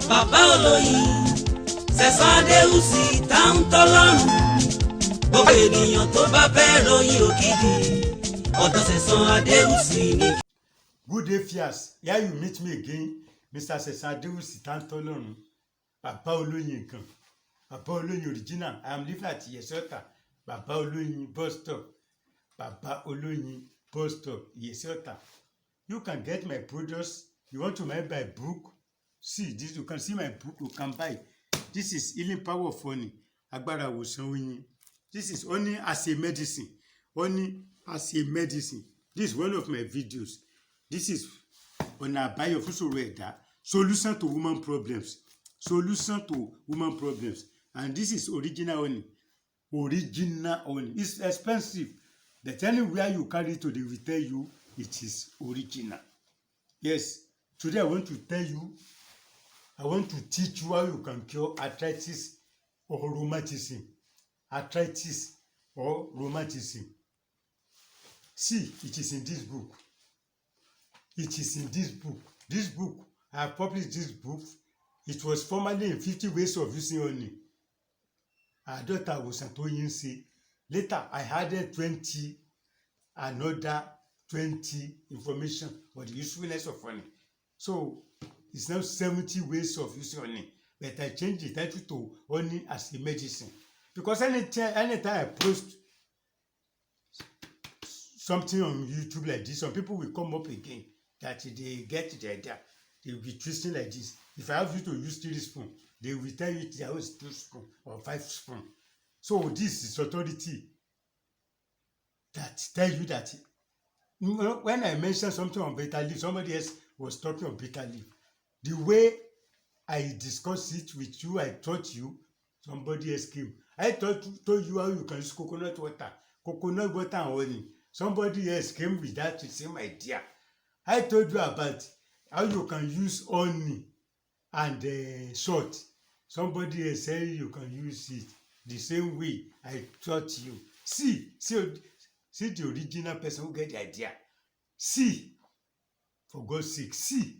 bàbá olóyin Sẹ̀san Adéwùsì táwọn tọ́lọ́run gbogbo ènìyàn tó bá fẹ́ ròyìn ògidì ọ̀dọ̀ Sẹ̀san Adéwùsì ni. Good day, Fias. Here you meet me again, Mr. Sẹ̀san Adéwùsì táwọn tọ́lọ́run. Bàbá olóyin nǹkan. Bàbá olóyin original. I am living at Yesota. Bàbá olóyin bus stop. Bàbá olóyin bus stop Yesota. You can get my products. You want to buy my book? See this. You can see my book. You can buy. This is Healing Power of Honey. Agbára ìwòsàn oyin. This is honey as a medicine. Honey as a medicine. This is one of my videos. This is ọ̀nà àbáyọ fún ìṣòro ẹ̀dá. Solution to woman problems. Solution to woman problems. And this is original honey. Original honey. It's expensive. But anywhere you carry it to, they will tell you it is original. Yes. Today I want to teach you how you can cure arthritis or rheumatism. Arthritis or rheumatism. See, it is in this book. It is in this book. This book, I have published this book. It was formerly in 50 ways of using honey. Àádọ́ta àwòsàn tó yín ṣe. Later, I added another 20 information for the usefulness of honey. So, it's now 70 ways of using honey. But I changed the title to honey as a medicine. Because anytime I post something on YouTube like this, some people will come up again that they get the idea. They will be twisting like this. If I have you to use 3 spoons, they will tell you there was 2 spoons or 5 spoons. So this is authority that tell you that when I mentioned something on bitter leaf, somebody else was talking on bitter leaf. The way I discussed it with you, I taught you, somebody else came. I told you how you can use coconut water and honey. Somebody else came with that same idea. I told you about how you can use honey and salt. Somebody else said you can use it the same way I taught you. See the original person who get the idea. See, for God's sake, see.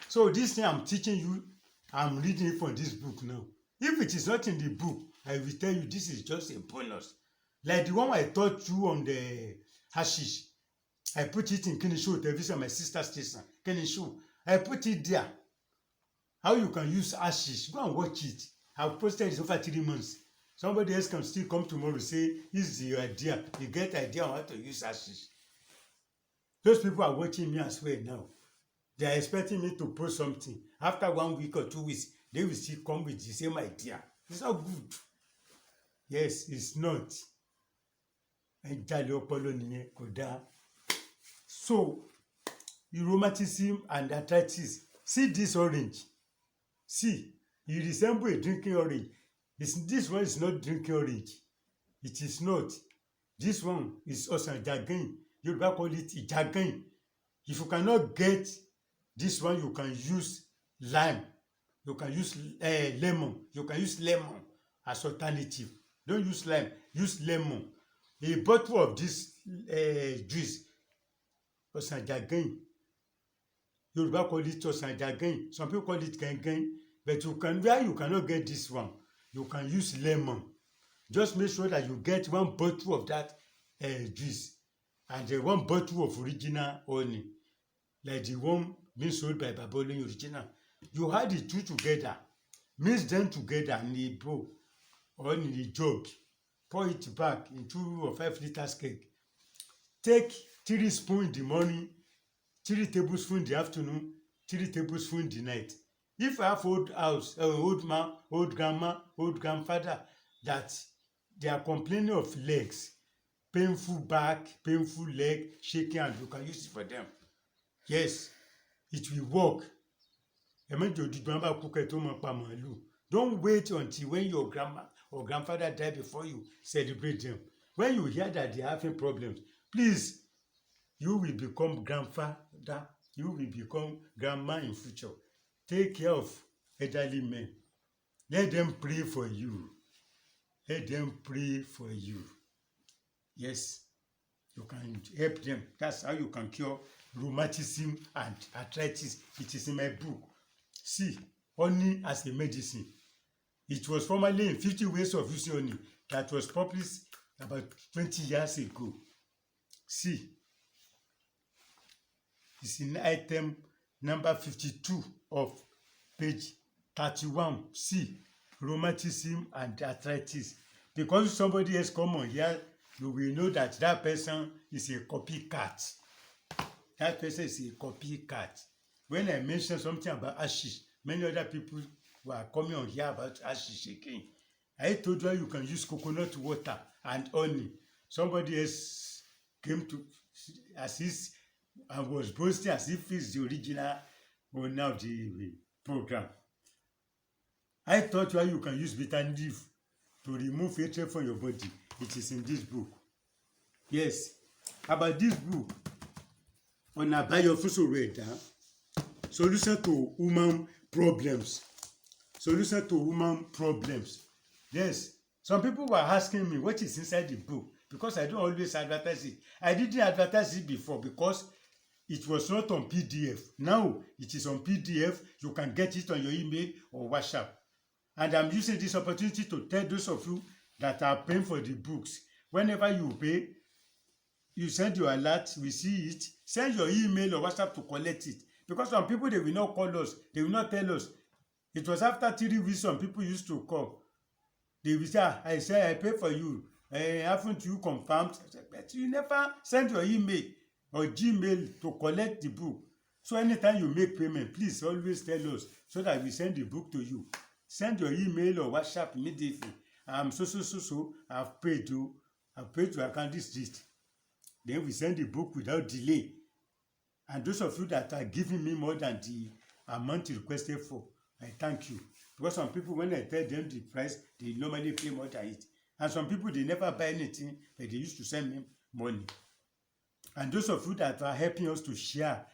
So this thing I'm teaching you, I'm reading it from this book now. If it is not in the book, I will tell you this is just a bonus. Like the one I taught you on the hashish. I put it in Kenisho television, my sister station. Kenisho. I put it there. How you can use hashish. Go and watch it. I've posted it over 3 months. Somebody else can still come tomorrow and say, this is your idea. You get idea on how to use hashish. Those people are watching me as well now. They are expecting me to post something. After 1 week or 2 weeks, they will still come with the same idea. It's not good. Yes, it's not. So, rheumatism and arthritis. See this orange. See, it resembles a drinking orange. This one is not drinking orange. It is not. This one is Osan Jagain. You call it Jagain. If you cannot get this one, you can use lime. You can use lemon. You can use lemon as alternative. Don't use lime. Use lemon. A bottle of this juice, Osan Jagain. You call it Osan Jagain. Some people call it Gengen. But where you cannot get this one, you can use lemon. Just make sure that you get 1 bottle of that juice and 1 bottle of original honey, like the one being sold by Baba Oloyin original. You add the 2 together, mix them together in a bowl or in a jug. Pour it back in 2 or 5 liters keg. Take 3 spoons in the morning, 3 tablespoons in the afternoon, 3 tablespoons in the night. If I have old man, old grandma, old grandfather that they are complaining of legs, painful back, painful leg, shaking hand, you can use it for them. Yes, it will work. Don't wait until when your grandma or grandfather die before you celebrate them. When you hear that they are having problems, please, you will become grandfather, you will become grandma in future. Take care of elderly men. Let them pray for you. Let them pray for you. Yes, you can help them. That's how you can cure rheumatism and arthritis. It is in my book. See, honey as a medicine. It was formerly in 50 ways of using honey that was published about 20 years ago. See, it's in item number 52 of page 31. See, rheumatism and arthritis. Because somebody else come on here, you will know that that person is a copycat. That person is a copycat. When I mention something about hashish, many other people were coming on here about hashish again. I told you can use coconut water and honey. Somebody else came to assist and was boasting as if he's the original owner of the program. I taught you can use bitter leaf to remove hatred from your body. It is in this book. Yes, about this book, ọ̀nà àbáyọ fún ṣòro ẹ̀dá, solution to human problems. Solution to human problems. Yes, some people were asking me what is inside the book because I don't always advertise it. I didn't advertise it before because it was not on PDF. Now it is on PDF. You can get it on your email or WhatsApp. And I'm using this opportunity to tell those of you that are paying for the books. Whenever you pay, you send your alert, we see it. Send your email or WhatsApp to collect it. Because some people, they will not call us. They will not tell us. It was after 3 weeks some people used to call. They will say, I say, I pay for you. Haven't you confirmed? But you never send your email or Gmail to collect the book. So anytime you make payment, please always tell us so that we send the book to you. Send your email or WhatsApp immediately. I've paid to account this list. Then we send the book without delay. And those of you that are giving me more than the amount requested for, I thank you. Because some people, when I tell them the price, they normally pay more than it. And some people, they never buy anything, but they used to send me money. And those of you that are helping us to share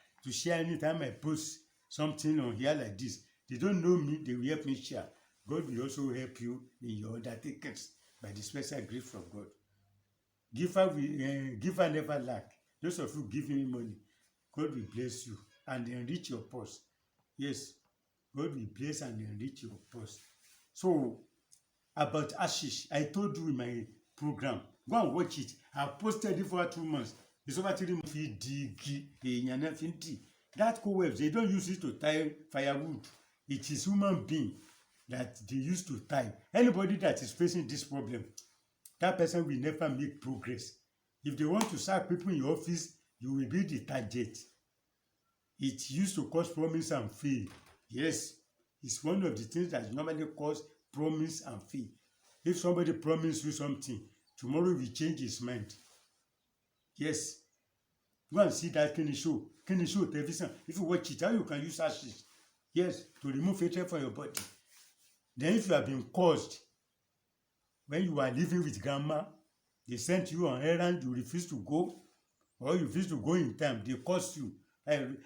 anytime I post something on here like this, they don't know me, they will help me share. God will also help you in your undertakings by the special grace from God. Giver never lack. Those of you giving me money, God will bless you and enrich your purse. Yes, God will bless and enrich your purse. So, about hashish, I told you in my program, go and watch it. I posted it for 2 months. It's over 3 months. That co-webs, they don't use it to tie firewood. It is human being that they used to tie. Anybody that is facing this problem, that person will never make progress. If they want to sack people in your office, you will be the target. It used to cause promise and fail. Yes, it's one of the things that normally cause promise and fail. If somebody promises you something, tomorrow will change his mind. Yes. Go and see that Kenny show television. If you watch it, how you can use hashish? Yes, to remove hatred from your body. Then if you have been caused, when you are living with grandma, they sent you on errand, you refuse to go, or you refuse to go in time, they curse you. You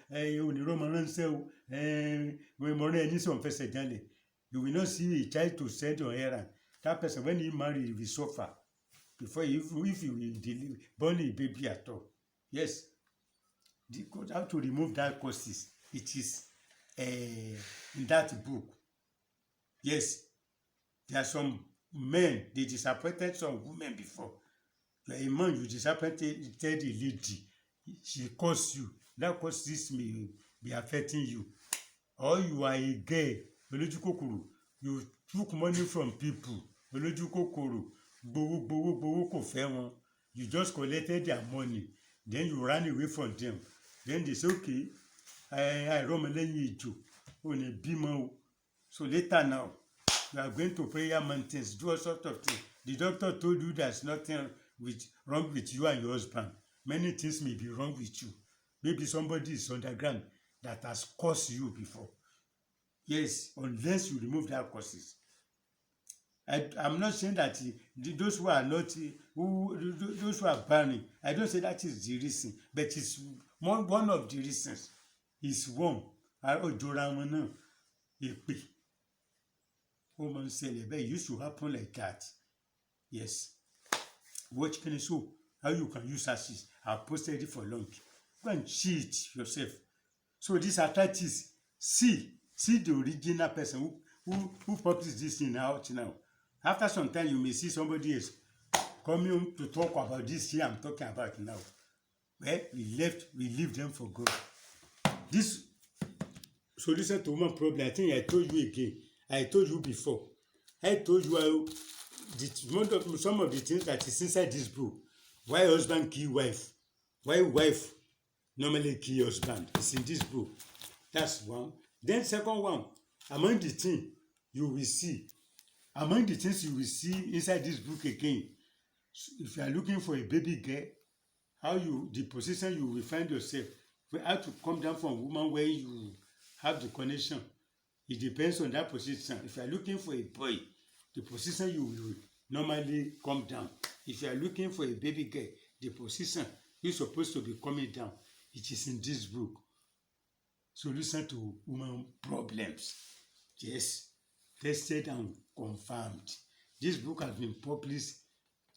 will not see a child to send on errand. That person, when he marry, he will suffer before if he will deliver, born a baby at all. Yes, how to remove that causes. It is in that book. Yes, there are some men, they disappointed some women before. You are a man, you disappointed a lady, she caused you. That causes may be affecting you. Or you are a girl, you took money from people, you just collected their money, then you ran away from them. Then they say, okay, I so later now, you are going to prayer mountains, do all sorts of things. The doctor told you there's nothing wrong with you and your husband. Many things may be wrong with you. Maybe somebody is underground that has caused you before. Yes, unless you remove that causes. I'm not saying that those who are not, those who are barren, I don't say that is the reason, but it's one of the reasons. It's one. It used to happen like that. Yes. Watch Kenny show how you can use hashish. I've posted it for long. Go and cheat yourself. So this arthritis, see, See the original person who published this thing out now. After some time, you may see somebody else coming to talk about this here I'm talking about now. Well, we leave them for God. This solution to woman problem, I think I told you again. I told you before. I told you how some of the things that is inside this book. Why husband kill wife? Why wife normally kill husband? It's in this book. That's one. Then second one, among the things you will see inside this book again, if you are looking for a baby girl, the position you will find yourself, how to come down from woman where you have the connection. It depends on that position. If you are looking for a boy, the position you will normally come down. If you are looking for a baby girl, the position you're supposed to be coming down. It is in this book. Solution to woman problems. Yes, tested and confirmed. This book has been published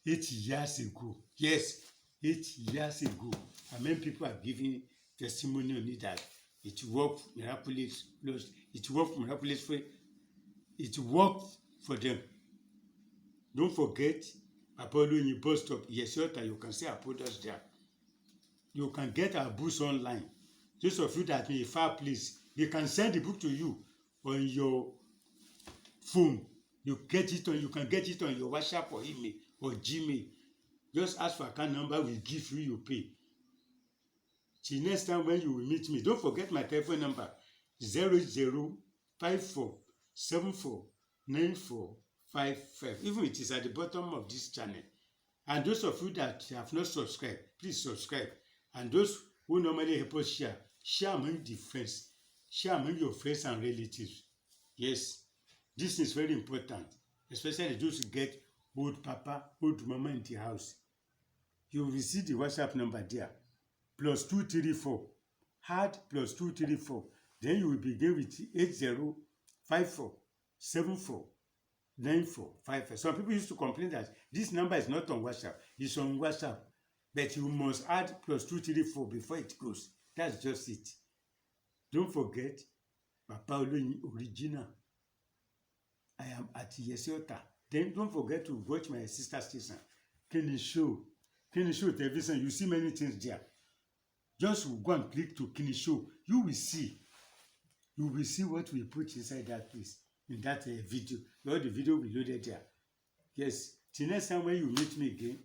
8 years ago. Yes, 8 years ago. And many people are giving testimony on it that it worked miraculously. It worked for them. Don't forget Apollo in your bus stop. Yes, you can see our products there. You can get our books online. Those of you that may far place, they can send the book to you on your phone. You can get it on your WhatsApp or email or Gmail. Just ask for account number, we give you, you pay. Till next time when you will meet me, don't forget my telephone number 0054749455. Even it is at the bottom of this channel. And those of you that have not subscribed, please subscribe. And those who normally help us share among the friends, share among your friends and relatives. Yes, this is very important, especially those who get old papa, old mama in the house. You will see the WhatsApp number there. +234. Hard +234. Then you will begin with 8054749455. Some people used to complain that this number is not on WhatsApp. It's on WhatsApp. But you must add +234 before it goes. That's just it. Don't forget, Papa Oloyin Original. I am at Yesiota. Then don't forget to watch my sister station, Kenny Show Television. You see many things there. Just go and click to Kenny Show. You will see what we put inside that place, in that video. All the video we loaded there. Yes. Till next time when you meet me again,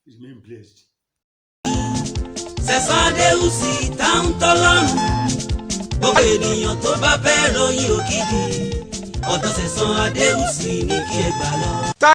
remain blessed. Sẹ̀san Adéwùsì tá ń tọ́lọ́run. Gbogbo ènìyàn tó bá fẹ́ ròyìn òkìkí. Ọ̀dọ̀ Sẹ̀san Adéwùsì ní kí ẹ gbà lọ.